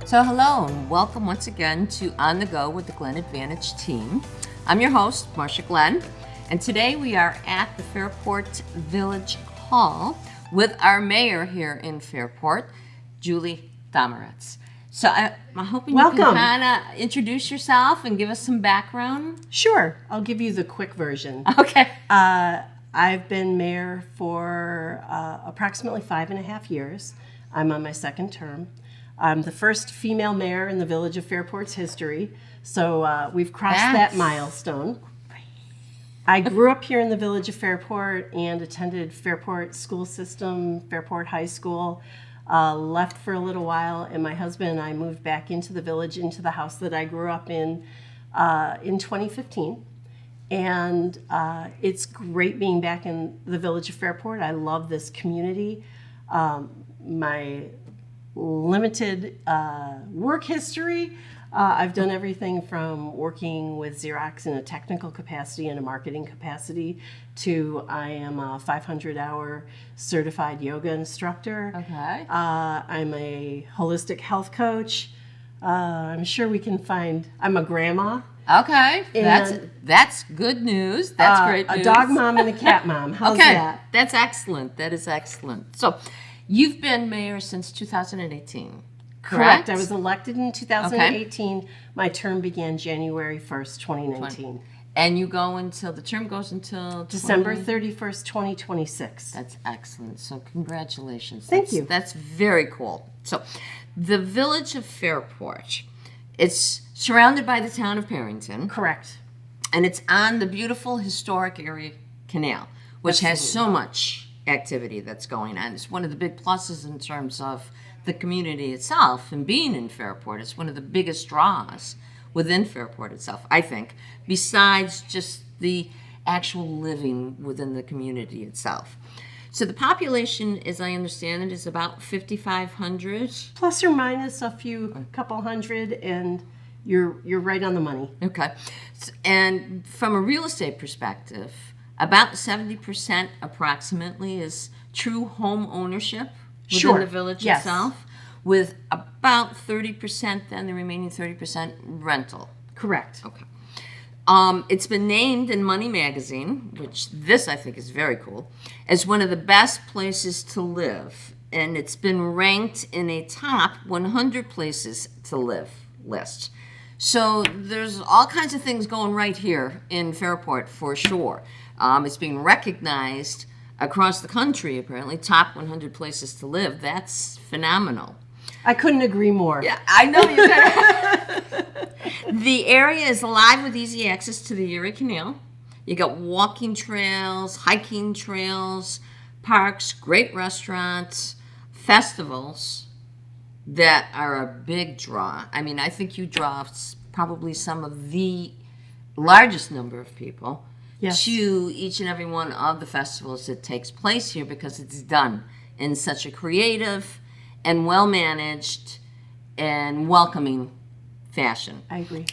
So hello and welcome once again to On the Go with the Glen Advantage team. I'm your host, Marcia Glenn, and today we are at the Fairport Village Hall with our mayor here in Fairport, Julie Domaratz. So I'm hoping you can kind of introduce yourself and give us some background. Sure. I'll give you the quick version. Okay. I've been mayor for approximately 5.5 years. I'm on my second term. I'm the first female mayor in the Village of Fairport's history, so we've crossed that milestone. I grew up here in the Village of Fairport and attended Fairport School System, Fairport High School, left for a little while, and my husband and I moved back into the village, into the house that I grew up in 2015. And it's great being back in the Village of Fairport. I love this community. My limited work history, I've done everything from working with Xerox in a technical capacity and a marketing capacity to I am a 500-hour certified yoga instructor. Okay. I'm a holistic health coach. I'm sure we can find, I'm a grandma. Okay, that's good news. That's great news. A dog mom and a cat mom. How's that? That's excellent. That is excellent. So, you've been mayor since 2018, correct? I was elected in 2018. Okay. My term began January 1st, 2019. And you go until, the term goes until? December 31st, 2026. That's excellent. So, congratulations. Thank you. That's very cool. So, the Village of Fairport, it's surrounded by the town of Perrington. Correct. And it's on the beautiful historic area canal, which has so much activity that's going on. It's one of the big pluses in terms of the community itself and being in Fairport. It's one of the biggest draws within Fairport itself, I think, besides just the actual living within the community itself. So the population, as I understand it, is about 5,500. Plus or minus a couple hundred, and you're right on the money. Okay. And from a real estate perspective, about 70% approximately is true home ownership within the village itself, with about 30%, then the remaining 30% rental. Correct. Okay. It's been named in Money Magazine, which this I think is very cool, as one of the best places to live. And it's been ranked in a top 100 places to live list. So there's all kinds of things going right here in Fairport for sure. It's being recognized across the country, apparently, top 100 places to live. That's phenomenal. I couldn't agree more. Yeah, I know you can. The area is alive with easy access to the Erie Canal. You got walking trails, hiking trails, parks, great restaurants, festivals that are a big draw. I mean, I think you draw probably some of the largest number of people to each and every one of the festivals that takes place here, because it's done in such a creative and well-managed and welcoming fashion. I agree.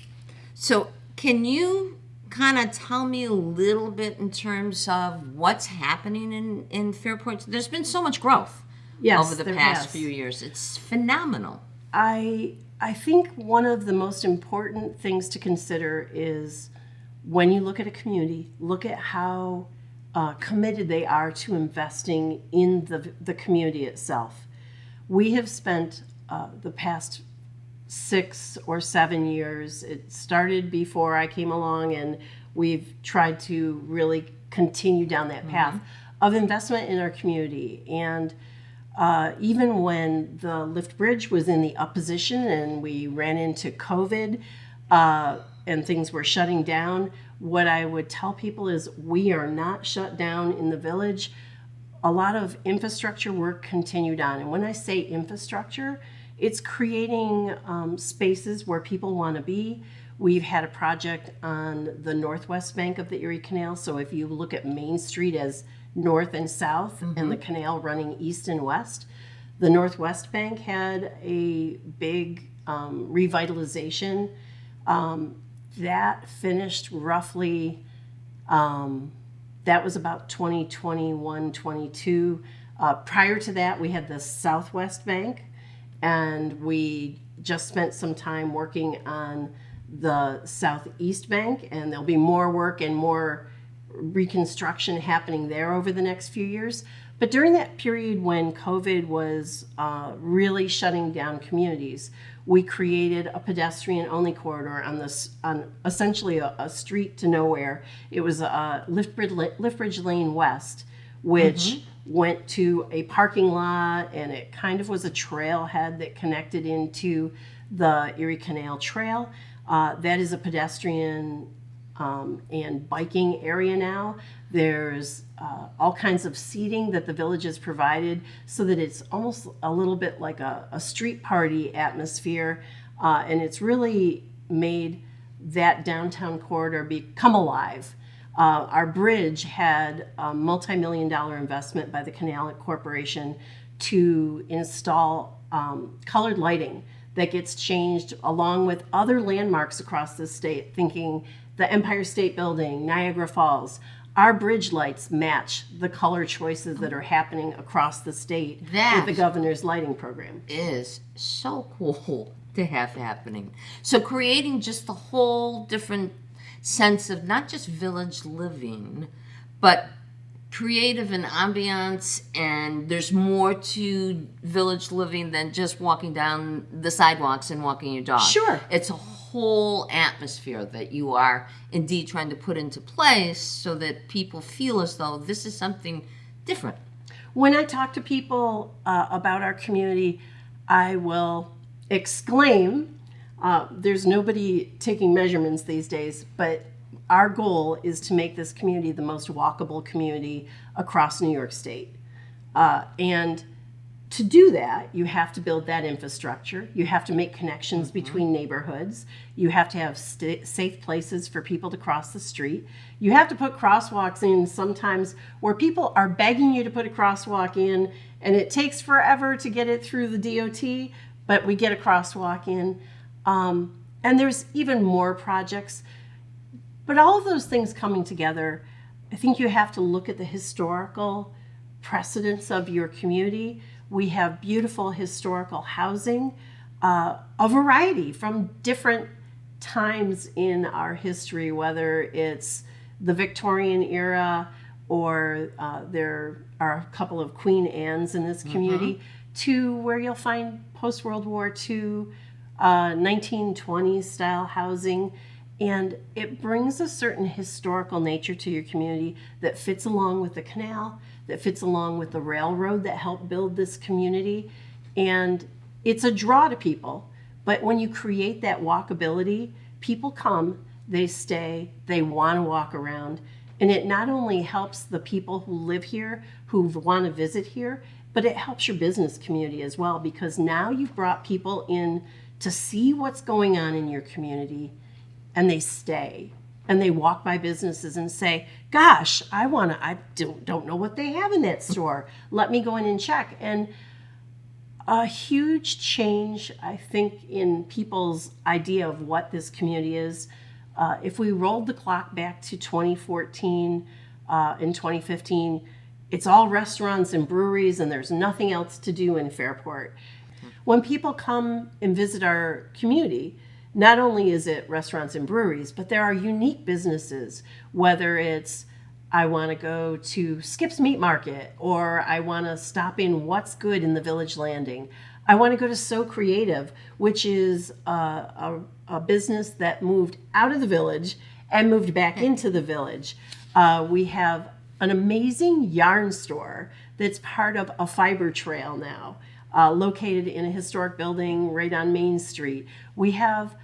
So can you kind of tell me a little bit in terms of what's happening in Fairport? There's been so much growth over the past few years. It's phenomenal. I think one of the most important things to consider is when you look at a community, look at how committed they are to investing in the community itself. We have spent the past 6 or 7 years, it started before I came along, and we've tried to really continue down that path of investment in our community. And even when the lift bridge was in the opposition and we ran into COVID and things were shutting down, what I would tell people is we are not shut down in the village. A lot of infrastructure work continued on. And when I say infrastructure, it's creating spaces where people want to be. We've had a project on the northwest bank of the Erie Canal. So if you look at Main Street as north and south and the canal running east and west, the northwest bank had a big revitalization. That finished roughly, that was about 2021, 22. Prior to that, we had the southwest bank, and we just spent some time working on the southeast bank, and there'll be more work and more reconstruction happening there over the next few years. But during that period when COVID was really shutting down communities, we created a pedestrian-only corridor on essentially a street to nowhere. It was Liftbridge Lane West, which went to a parking lot, and it kind of was a trailhead that connected into the Erie Canal Trail. That is a pedestrian and biking area now. There's all kinds of seating that the village has provided so that it's almost a little bit like a street party atmosphere. And it's really made that downtown corridor become alive. Our bridge had a multi-million-dollar investment by the Canal Corporation to install colored lighting that gets changed along with other landmarks across the state, thinking the Empire State Building, Niagara Falls. Our bridge lights match the color choices that are happening across the state with the governor's lighting program. Is so cool to have happening. So creating just a whole different sense of not just village living, but creative and ambiance, and there's more to village living than just walking down the sidewalks and walking your dog. Sure. It's a whole atmosphere that you are indeed trying to put into place so that people feel as though this is something different. When I talk to people about our community, I will exclaim, there's nobody taking measurements these days, but our goal is to make this community the most walkable community across New York State. And to do that, you have to build that infrastructure. You have to make connections between neighborhoods. You have to have safe places for people to cross the street. You have to put crosswalks in sometimes where people are begging you to put a crosswalk in, and it takes forever to get it through the DOT, but we get a crosswalk in. And there's even more projects. But all of those things coming together, I think you have to look at the historical precedents of your community. We have beautiful historical housing, a variety from different times in our history, whether it's the Victorian era or there are a couple of Queen Annes in this community, to where you'll find post-World War II, 1920s style housing. And it brings a certain historical nature to your community that fits along with the canal, that fits along with the railroad that helped build this community. And it's a draw to people. But when you create that walkability, people come, they stay, they want to walk around. And it not only helps the people who live here, who want to visit here, but it helps your business community as well, because now you've brought people in to see what's going on in your community, and they stay and they walk by businesses and say, gosh, I don't know what they have in that store. Let me go in and check. And a huge change, I think, in people's idea of what this community is. If we rolled the clock back to 2014 and 2015, it's all restaurants and breweries, and there's nothing else to do in Fairport. When people come and visit our community, not only is it restaurants and breweries, but there are unique businesses, whether it's I want to go to Skip's Meat Market, or I want to stop in What's Good in the Village Landing. I want to go to So Creative, which is a business that moved out of the village and moved back into the village. We have an amazing yarn store that's part of a fiber trail now, located in a historic building right on Main Street. We have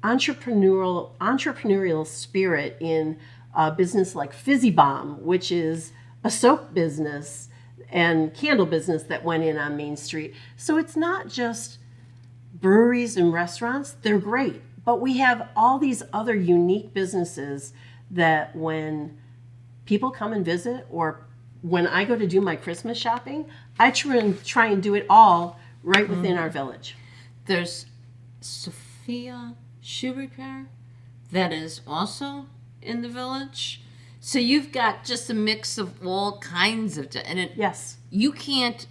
entrepreneurial spirit in a business like Fizzy Bomb, which is a soap business and candle business that went in on Main Street. So it's not just breweries and restaurants. They're great, but we have all these other unique businesses that when people come and visit, or when I go to do my Christmas shopping, I try and do it all right within our village. There's Sophia Shoe Repair that is also in the village. So you've got just a mix of all kinds of, Yes. You can't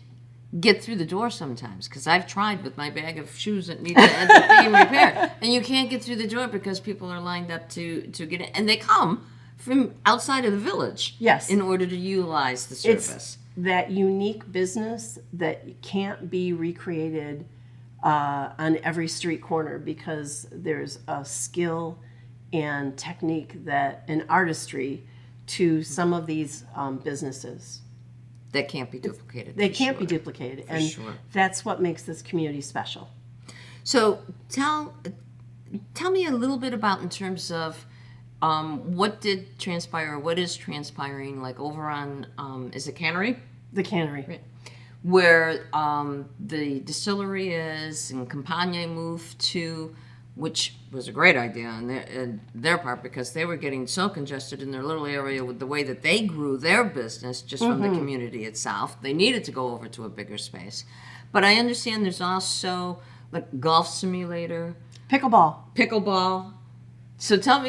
get through the door sometimes, because I've tried with my bag of shoes that need to end up being repaired, and you can't get through the door because people are lined up to get in, and they come from outside of the village, Yes. in order to utilize the service. It's that unique business that can't be recreated on every street corner, because there's a skill and technique, that an artistry to some of these businesses. That can't be duplicated. They for can't sure. be duplicated, For and sure. that's what makes this community special. So tell me a little bit about, in terms of what did transpire, what is transpiring, like over on is it Cannery, The Cannery. where the distillery is, and Campagne moved to, which was a great idea on their part, because they were getting so congested in their little area with the way that they grew their business just from the community itself. They needed to go over to a bigger space. But I understand there's also like golf simulator, pickleball. So tell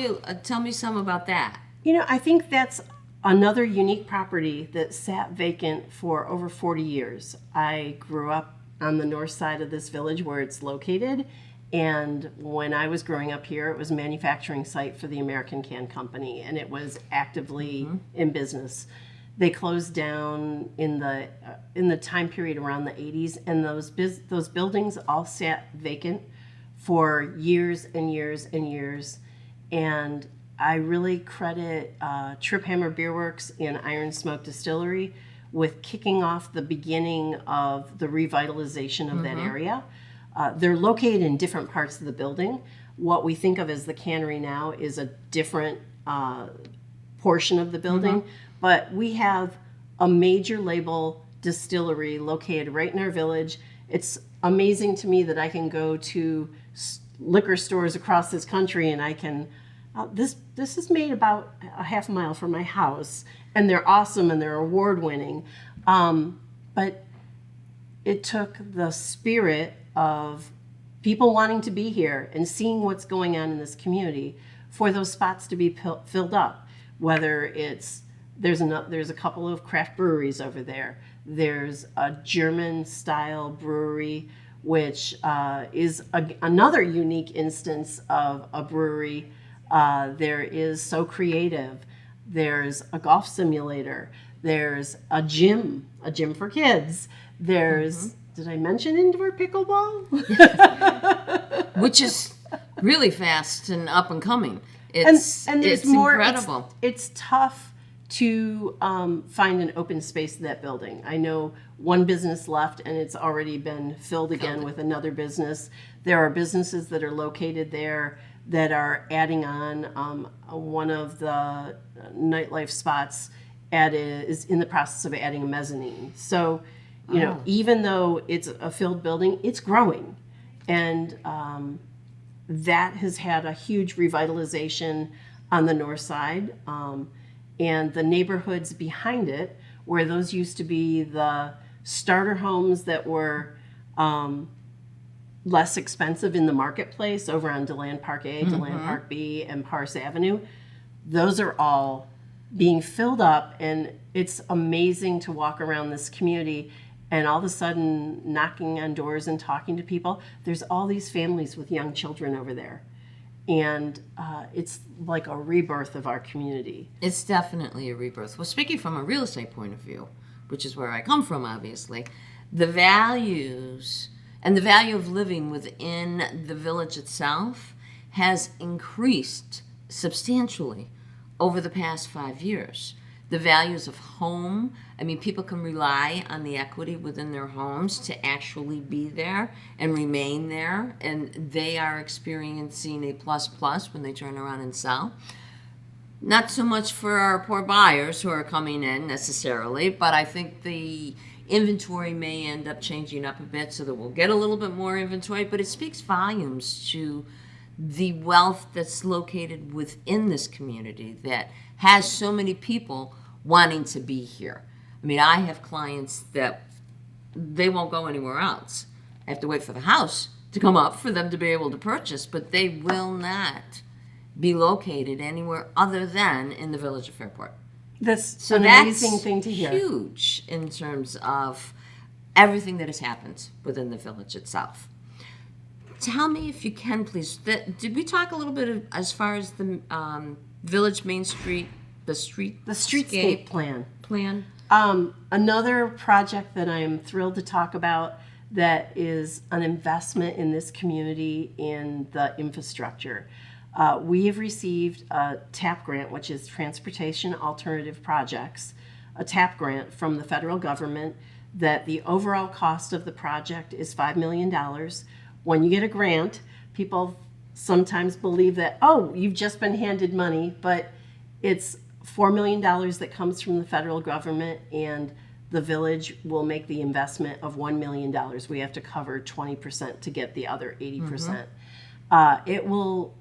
me some about that. You know, I think that's another unique property that sat vacant for over 40 years. I grew up on the north side of this village where it's located, and when I was growing up here, it was a manufacturing site for the American Can Company, and it was actively in business. They closed down in the time period around the 80s, and those buildings all sat vacant for years and years and years. And I really credit Trip Hammer Beer Works and Iron Smoke Distillery with kicking off the beginning of the revitalization of that area. They're located in different parts of the building. What we think of as the Cannery now is a different portion of the building, but we have a major label distillery located right in our village. It's amazing to me that I can go to liquor stores across this country, and I can this is made about a half a mile from my house, and they're awesome and they're award winning, but it took the spirit of people wanting to be here and seeing what's going on in this community for those spots to be filled up. Whether it's there's a couple of craft breweries over there. There's a German style brewery, which is another unique instance of a brewery. There is So Creative. There's a golf simulator. There's a gym for kids. There's, did I mention indoor pickleball? Which is really fast and up and coming. It's more, incredible. It's tough to find an open space in that building. I know one business left, and it's already been filled again with another business. There are businesses that are located there that are adding on. One of the nightlife spots is in the process of adding a mezzanine. So, you know, even though it's a filled building, it's growing. And that has had a huge revitalization on the north side. And the neighborhoods behind it, where those used to be the starter homes that were less expensive in the marketplace over on DeLand Park A, DeLand Park B, and Parse Avenue, those are all being filled up, and it's amazing to walk around this community and all of a sudden knocking on doors and talking to people. There's all these families with young children over there. And it's like a rebirth of our community. It's definitely a rebirth. Well, speaking from a real estate point of view, which is where I come from, obviously, the values and the value of living within the village itself has increased substantially over the past 5 years. The values of home, I mean, people can rely on the equity within their homes to actually be there and remain there, and they are experiencing a plus when they turn around and sell. Not so much for our poor buyers who are coming in necessarily, but I think the inventory may end up changing up a bit so that we'll get a little bit more inventory, but it speaks volumes to the wealth that's located within this community that has so many people wanting to be here. I mean, I have clients that they won't go anywhere else. I have to wait for the house to come up for them to be able to purchase, but they will not be located anywhere other than in the Village of Fairport. That's So an that's amazing thing to hear. huge in terms of everything that has happened within the village itself. Tell me, if you can, please, did we talk a little bit as far as the Village Main Street, the Streetscape plan? Another project that I am thrilled to talk about that is an investment in this community in the infrastructure. We have received a TAP grant, which is Transportation Alternative Projects, a TAP grant from the federal government that the overall cost of the project is $5 million. When you get a grant, people sometimes believe that, oh, you've just been handed money, but it's $4 million that comes from the federal government, and the village will make the investment of $1 million. We have to cover 20% to get the other 80%. It will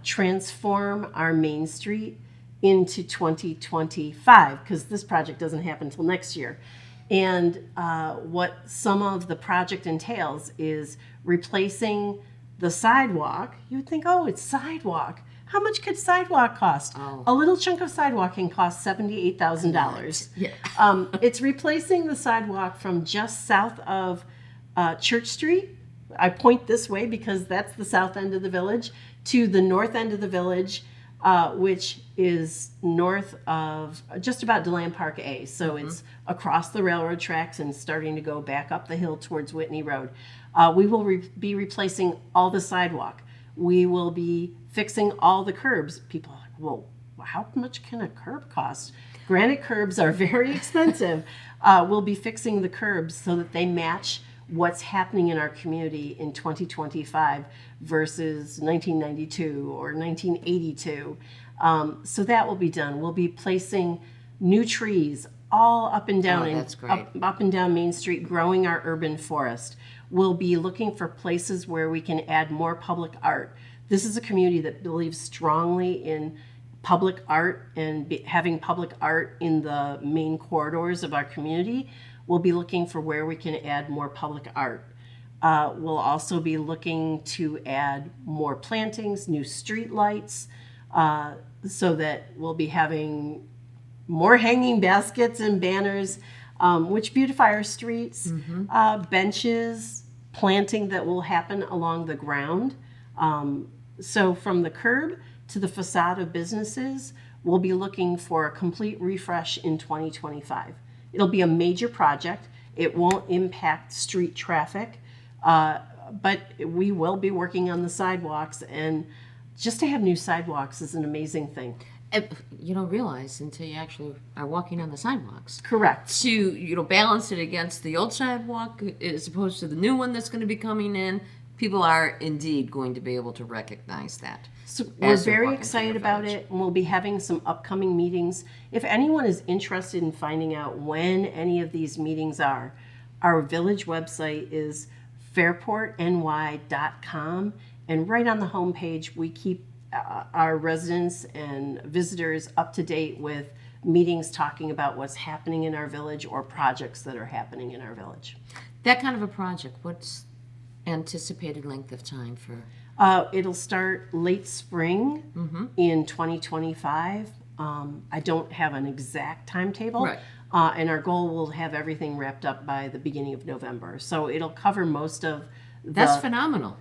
transform our Main Street into 2025, because this project doesn't happen until next year. And what some of the project entails is replacing the sidewalk. You would think, oh, it's sidewalk. How much could sidewalk cost? Oh. A little chunk of sidewalk can cost $78,000. Yeah. It's replacing the sidewalk from just south of Church Street. I point this way because that's the south end of the village, to the north end of the village, which is north of just about DeLand Park A. So it's across the railroad tracks and starting to go back up the hill towards Whitney Road. We will be replacing all the sidewalk. We will be fixing all the curbs. People are like, well, how much can a curb cost? Granite curbs are very expensive. We'll be fixing the curbs so that they match what's happening in our community in 2025 versus 1992 or 1982. So that will be done. We'll be placing new trees all up and down, that's great. up and down Main Street, growing our urban forest. We'll be looking for places where we can add more public art. This is a community that believes strongly in public art and having public art in the main corridors of our community. We'll be looking for where we can add more public art. We'll also be looking to add more plantings, new street lights, so that we'll be having more hanging baskets and banners, which beautify our streets, benches, planting that will happen along the ground. So from the curb to the facade of businesses, we'll be looking for a complete refresh in 2025. It'll be a major project. It won't impact street traffic, but we will be working on the sidewalks, and just to have new sidewalks is an amazing thing. You don't realize until you actually are walking on the sidewalks. Correct. To balance it against the old sidewalk as opposed to the new one that's going to be coming in, people are indeed going to be able to recognize that. So we're very excited about it, and we'll be having some upcoming meetings. If anyone is interested in finding out when any of these meetings are, our village website is fairportny.com, and right on the homepage we keep our residents and visitors up to date with meetings talking about what's happening in our village or projects that are happening in our village. That kind of a project, what's anticipated length of time for? It'll start late spring in 2025. I don't have an exact timetable. Right. And our goal will have everything wrapped up by the beginning of November. So it'll cover most of That's phenomenal.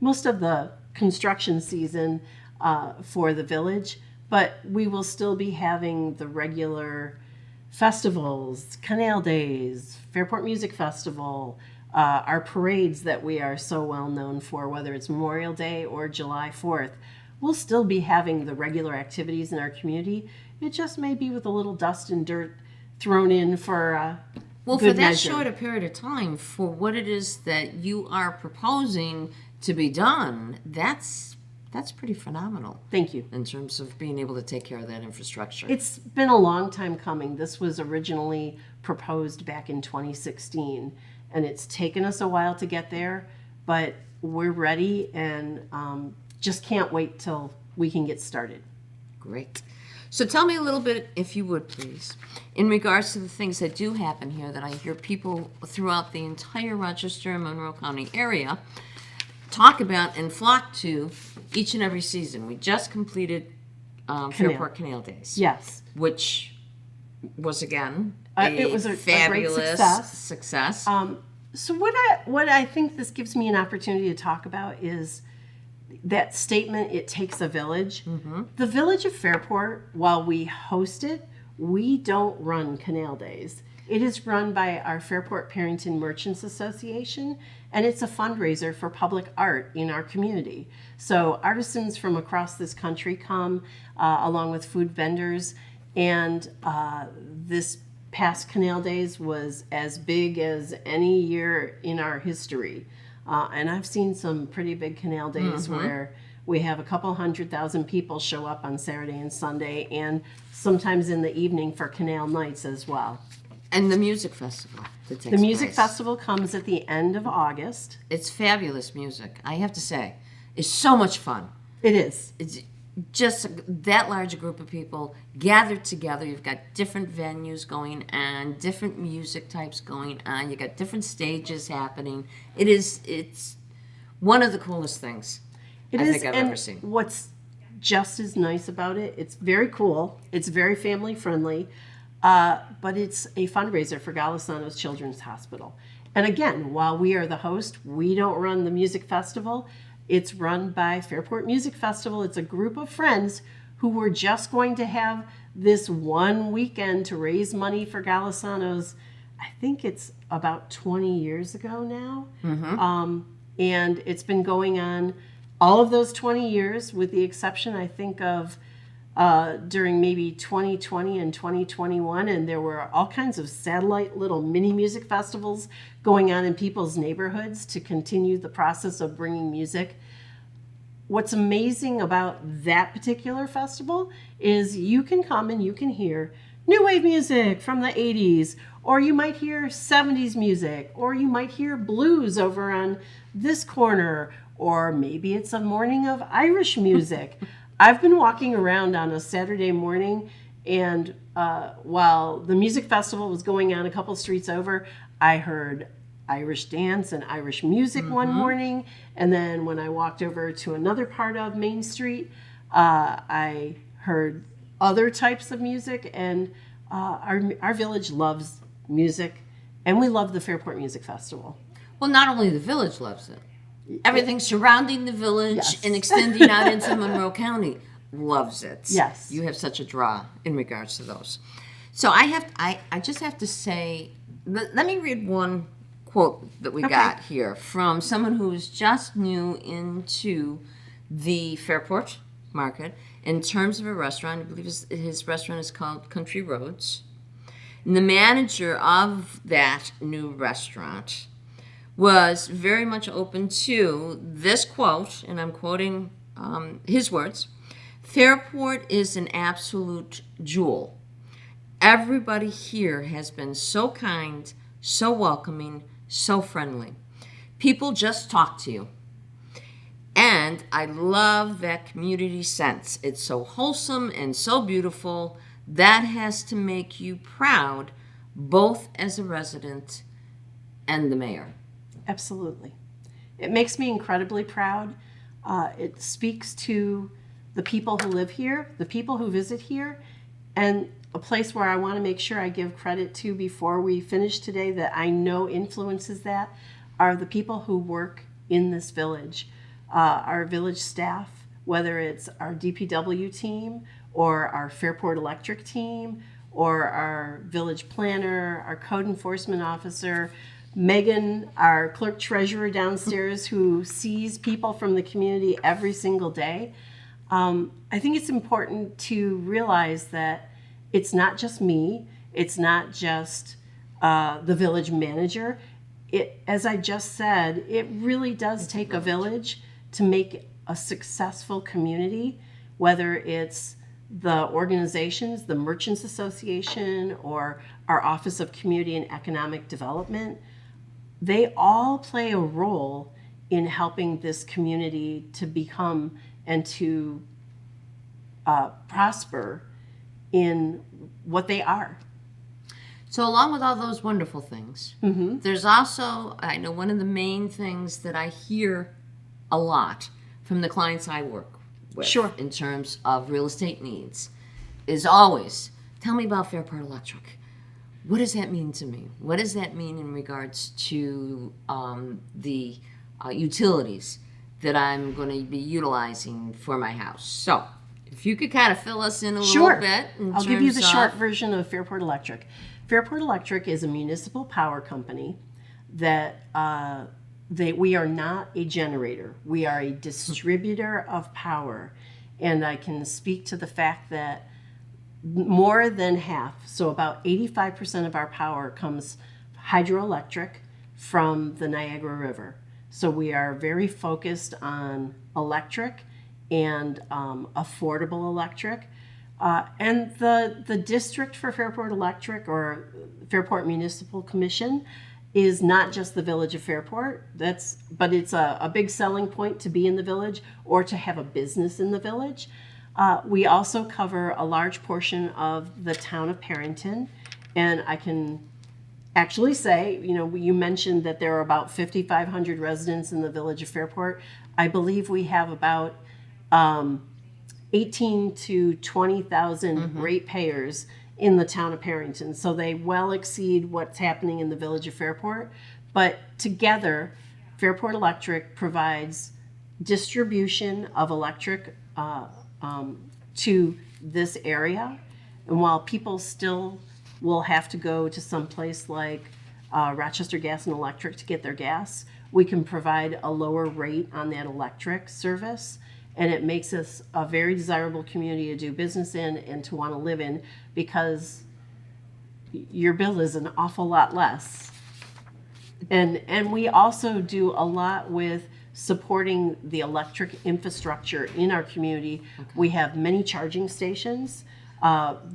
Most of the construction season for the village, but we will still be having the regular festivals, Canal Days, Fairport Music Festival, our parades that we are so well known for, whether it's Memorial Day or July 4th. We'll still be having the regular activities in our community. It just may be with a little dust and dirt thrown in for well, good for that measure. short a period of time, for what it is that you are proposing to be done, that's pretty phenomenal. Thank you. In terms of being able to take care of that infrastructure. It's been a long time coming. This was originally proposed back in 2016, and it's taken us a while to get there, but we're ready and just can't wait till we can get started. Great. So tell me a little bit, if you would, please, in regards to the things that do happen here that I hear people throughout the entire Rochester and Monroe County area talk about and flock to each and every season. We just completed Fairport Canal Days. Yes. Which was, again, It was a great fabulous success. So what I think this gives me an opportunity to talk about is that statement, it takes a village. The Village of Fairport, while we host it, we don't run Canal Days. It is run by our Fairport Parrington Merchants Association, and it's a fundraiser for public art in our community. So artisans from across this country come, along with food vendors, and this past Canal Days was as big as any year in our history. And I've seen some pretty big Canal Days where we have a couple 100,000 people show up on Saturday and Sunday, and sometimes in the evening for Canal Nights as well. And the music festival that takes The music place. festival comes at the end of August. It's fabulous music, I have to say. It's so much fun. It is. It's just that large a group of people gathered together. You've got different venues going on, different music types going on. You've got different stages happening. It's one of the coolest things I think I've ever seen. What's just as nice about it, it's very cool. It's very family friendly. But it's a fundraiser for Golisano's Children's Hospital. And again, while we are the host, we don't run the music festival. It's run by Fairport Music Festival. It's a group of friends who were just going to have this one weekend to raise money for Golisano's. I think it's about 20 years ago now. And it's been going on all of those 20 years, with the exception, I think, of during maybe 2020 and 2021, and there were all kinds of satellite little mini music festivals going on in people's neighborhoods to continue the process of bringing music. What's amazing about that particular festival is you can come and you can hear new wave music from the 80s, or you might hear 70s music, or you might hear blues over on this corner, or maybe it's a morning of Irish music. I've been walking around on a Saturday morning, and while the music festival was going on a couple streets over, I heard Irish dance and Irish music one morning. And then when I walked over to another part of Main Street, I heard other types of music. And our village loves music, and we love the Fairport Music Festival. Well, not only the village loves it. Everything surrounding the village Yes. and extending out into Monroe County loves it. Yes. You have such a draw in regards to those. So I just have to say, let me read one quote that we got here from someone who's just new into the Fairport market in terms of a restaurant. I believe his restaurant is called Country Roads. And the manager of that new restaurant was very much open to this quote, and I'm quoting his words: "Fairport is an absolute jewel. Everybody here has been so kind, so welcoming, so friendly. People just talk to you. And I love that community sense. It's so wholesome and so beautiful. That has to make you proud, both as a resident and the mayor." Absolutely. It makes me incredibly proud. It speaks to the people who live here, the people who visit here, and a place where I want to make sure I give credit to before we finish today that I know influences that are the people who work in this village. Our village staff, whether it's our DPW team or our Fairport Electric team or our village planner, our code enforcement officer, Megan, our clerk treasurer downstairs, who sees people from the community every single day. I think it's important to realize that it's not just me, it's not just the village manager. As I just said, it really does take a village to make a successful community, whether it's the organizations, the Merchants Association, or our Office of Community and Economic Development. They all play a role in helping this community to become and to prosper in what they are. So along with all those wonderful things, there's also, I know one of the main things that I hear a lot from the clients I work with Sure. in terms of real estate needs is always, tell me about Fairport Electric. What does that mean to me? What does that mean in regards to the utilities that I'm going to be utilizing for my house? So, if you could kind of fill us in a little bit. I'll give you the short version of Fairport Electric. Fairport Electric is a municipal power company that we are not a generator. We are a distributor of power. And I can speak to the fact that more than half, so about 85% of our power comes hydroelectric from the Niagara River. So we are very focused on electric and affordable electric. And the district for Fairport Electric, or Fairport Municipal Commission, is not just the Village of Fairport. But it's a big selling point to be in the village or to have a business in the village. We also cover a large portion of the town of Perrington, and I can actually say, you mentioned that there are about 5,500 residents in the Village of Fairport. I believe we have about 18 to 20,000 ratepayers in the town of Perrington. So they well exceed what's happening in the Village of Fairport. But together, Fairport Electric provides distribution of electric to this area. And while people still will have to go to some place like Rochester Gas and Electric to get their gas, we can provide a lower rate on that electric service. And it makes us a very desirable community to do business in and to want to live in, because your bill is an awful lot less. And we also do a lot with supporting the electric infrastructure in our community. Okay. We have many charging stations.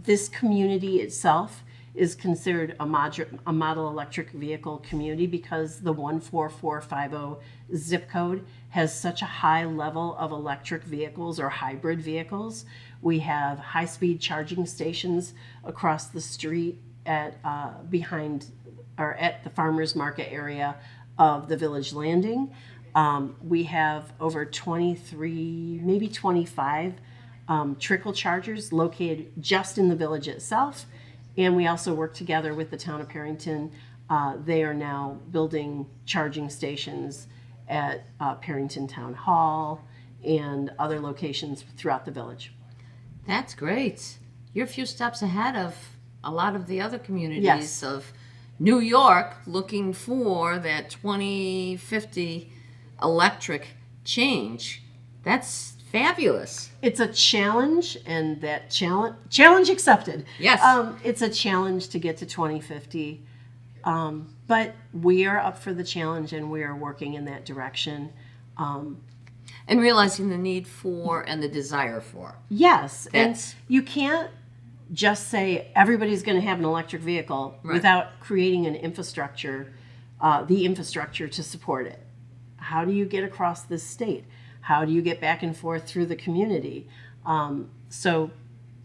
This community itself is considered a model electric vehicle community because the 14450 zip code has such a high level of electric vehicles or hybrid vehicles. We have high-speed charging stations across the street at the farmers market area of the Village Landing. We have over 23, maybe 25 trickle chargers located just in the village itself. And we also work together with the town of Perrington. They are now building charging stations at Perrington Town Hall and other locations throughout the village. That's great. You're a few steps ahead of a lot of the other communities. Yes. Of New York looking for that 2050 electric change. That's fabulous. It's a challenge, and that challenge accepted. Yes. It's a challenge to get to 2050, but we are up for the challenge, and we are working in that direction. And realizing the need for and the desire for. Yes, and you can't just say everybody's going to have an electric vehicle without creating an infrastructure, the infrastructure to support it. How do you get across this state? How do you get back and forth through the community? So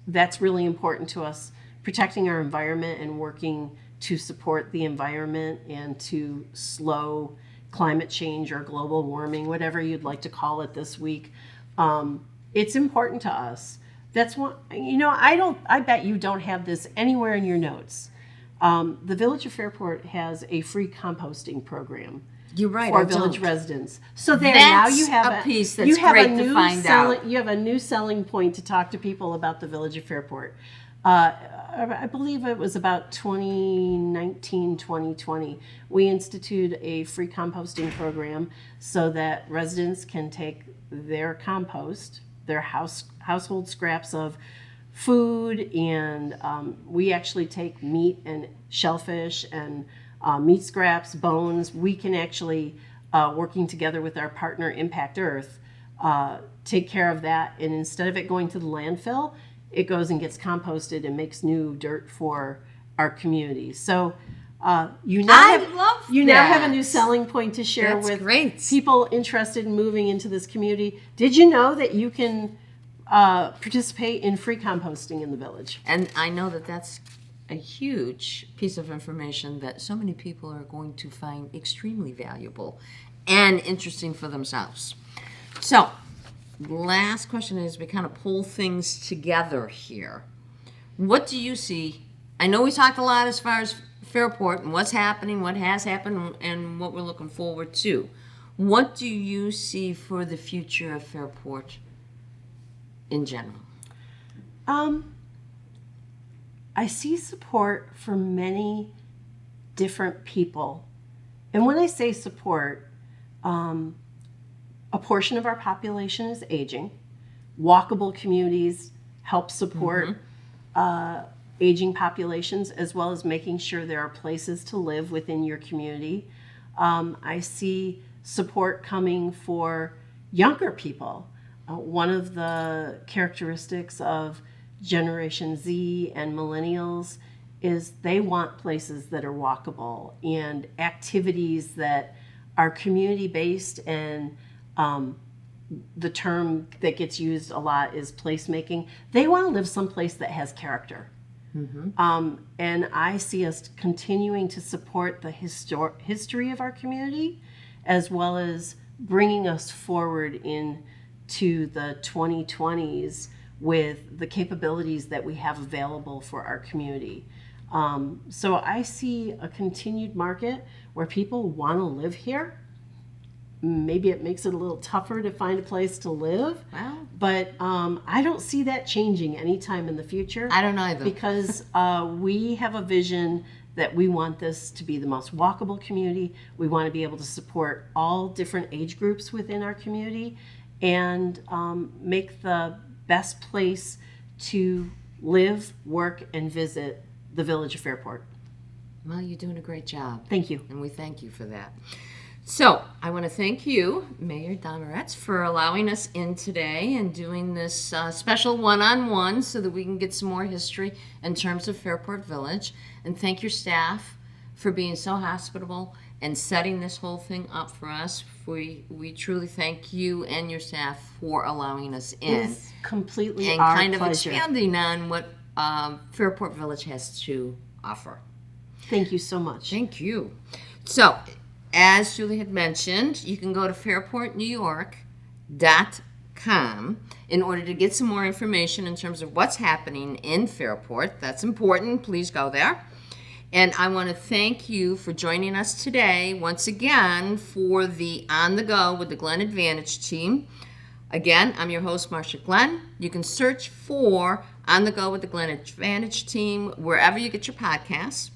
that's really important to us, protecting our environment and working to support the environment and to slow climate change or global warming, whatever you'd like to call it this week. It's important to us. That's what, I bet you don't have this anywhere in your notes. The Village of Fairport has a free composting program. You're right. For village residents. So there, that's now you have a piece that's great to find out. You have a new selling point to talk to people about the Village of Fairport. I believe it was about 2019, 2020. We instituted a free composting program so that residents can take their compost, their household scraps of food, and we actually take meat and shellfish and meat scraps, bones. We can actually, working together with our partner Impact Earth, take care of that. And instead of it going to the landfill, it goes and gets composted and makes new dirt for our community. So you now have a new selling point to share with people interested in moving into this community. Did you know that you can participate in free composting in the village? And I know that that's a huge piece of information that so many people are going to find extremely valuable and interesting for themselves. So, last question is, we kind of pull things together here. What do you see I know we talked a lot as far as Fairport and what's happening, what has happened, and what we're looking forward to. What do you see for the future of Fairport in general? I see support for many different people. And when I say support, a portion of our population is aging. Walkable communities help support aging populations, as well as making sure there are places to live within your community. I see support coming for younger people. One of the characteristics of Generation Z and millennials is they want places that are walkable and activities that are community-based, and the term that gets used a lot is placemaking. They want to live someplace that has character. And I see us continuing to support the history of our community, as well as bringing us forward into the 2020s with the capabilities that we have available for our community. So I see a continued market where people want to live here. Maybe it makes it a little tougher to find a place to live. Wow. But I don't see that changing anytime in the future. I don't either. Because we have a vision that we want this to be the most walkable community. We want to be able to support all different age groups within our community and make the best place to live, work, and visit the Village of Fairport. Well, you're doing a great job. Thank you. And we thank you for that. So I want to thank you, Mayor Domaratz, for allowing us in today and doing this special one-on-one so that we can get some more history in terms of Fairport Village. And thank your staff for being so hospitable and setting this whole thing up for us. We truly thank you and your staff for allowing us in. It's completely and our kind of pleasure. expanding on what Fairport Village has to offer. Thank you so much. Thank you. So, as Julie had mentioned, you can go to fairportnewyork.com in order to get some more information in terms of what's happening in Fairport. That's important. Please go there. And I want to thank you for joining us today once again for the On the Go with the Glen Advantage team. Again, I'm your host, Marcia Glenn. You can search for On the Go with the Glen Advantage team wherever you get your podcasts.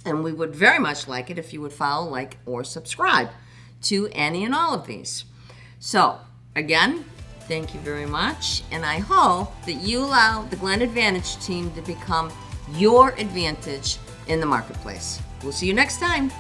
And we would very much like it if you would follow, like, or subscribe to any and all of these. So, again, thank you very much. And I hope that you allow the Glen Advantage team to become your advantage in the marketplace. We'll see you next time.